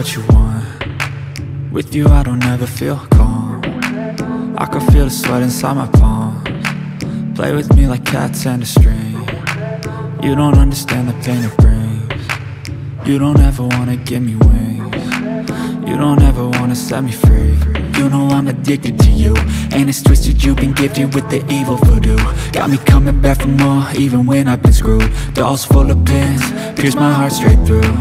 what you want. With you I don't ever feel calm. I can feel the sweat inside my palms. Play with me like cats and a string. You don't understand the pain it brings. You don't ever wanna give me wings. You don't ever wanna set me free. You know I'm addicted to you, and it's twisted, you've been gifted with the evil voodoo. Got me coming back for more, even when I've been screwed. Dolls full of pins, pierce my heart straight through.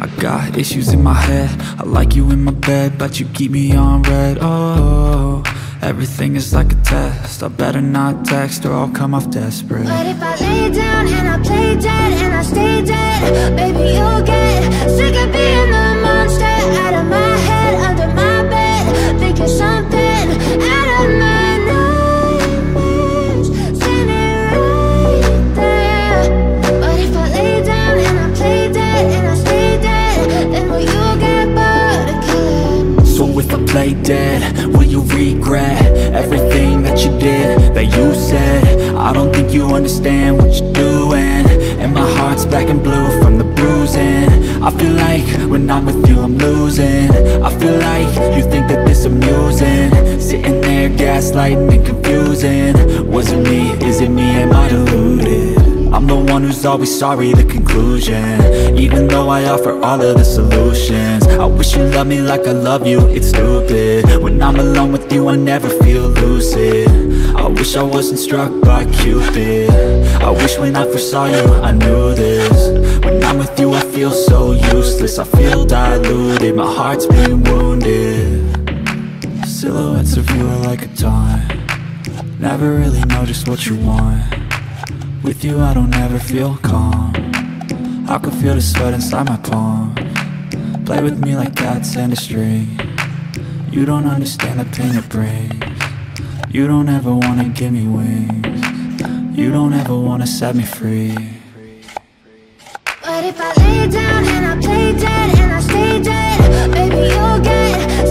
I got issues in my head, I like you in my bed, but you keep me on red. Oh, everything is like a test, I better not text or I'll come off desperate. But if I lay down and I play dead and I stay dead, baby you'll get sick of being the monster out of my head, under my bed, thinking something out of my nightmares, standing right there. But if I lay down and I play dead and I stay dead, then will you get bored of killing? So if I play dead, will you regret everything that you did, that you said? I don't think you understand what you're doing, and my heart's black and blue from the bruising. I feel like when I'm with you I'm losing. I feel like you think that this amusing, sitting there gaslighting and confusing. Was it me? Is it me? Am I deluded? I'm the one who's always sorry, the conclusion, even though I offer all of the solutions. I wish you loved me like I love you, it's stupid. When I'm alone with you I never feel lucid. I wish I wasn't struck by Cupid. I wish when I first saw you I knew this. When I'm with you I feel so useless, I feel diluted, my heart's been wounded. Silhouettes of you are like a taunt, never really know just what you want. With you I don't ever feel calm, I can feel the sweat inside my palms. Play with me like cats and a string. You don't understand the pain it brings. You don't ever wanna give me wings. You don't ever wanna set me free. But if I lay down and I play dead and I stay dead, baby you'll get